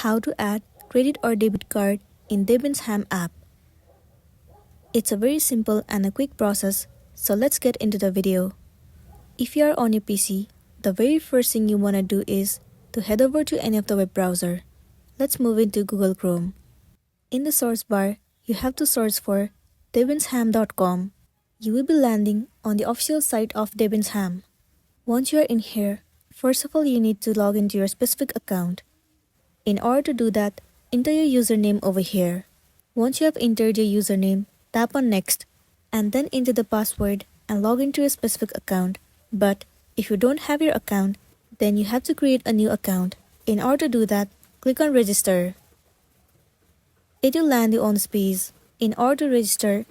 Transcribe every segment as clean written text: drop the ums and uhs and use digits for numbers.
How to add credit or debit card in Debenhams app. It's a very simple and a quick process, so let's get into the video. If you are on your PC, the very first thing you want to do is to head over to any of the web browser. Let's move into Google Chrome. In the source bar, you have to search for debenhams.com. You will be landing on the official site of Debenhams. Once you are in here, first of all you need to log into your specific account. In order to do that, enter your username over here. Once you have entered your username, tap on Next, and then enter the password and log into your specific account. But if you don't have your account, then you have to create a new account. In order to do that, click on Register. It will land you on this page. In order to register,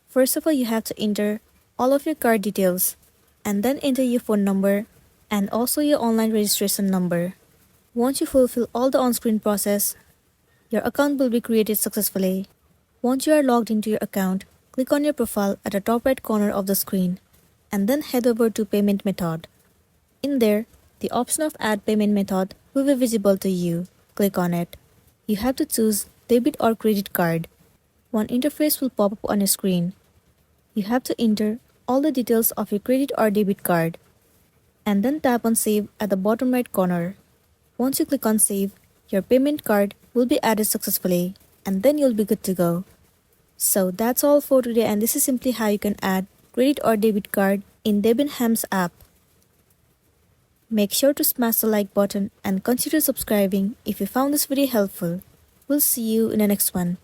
first of all you have to enter all of your card details, and then enter your phone number and also your online registration number. Once you fulfill all the on-screen process, your account will be created successfully. Once you are logged into your account, click on your profile at the top right corner of the screen, and then head over to Payment Method. In there, the option of Add Payment Method will be visible to you. Click on it. You have to choose Debit or Credit Card. One interface will pop up on your screen. You have to enter all the details of your credit or debit card, and then tap on Save at the bottom right corner. Once you click on Save, your payment card will be added successfully, and then you'll be good to go. So that's all for today, and this is simply how you can add credit or debit card in Debenhams app. Make sure to smash the like button and consider subscribing if you found this video helpful. We'll see you in the next one.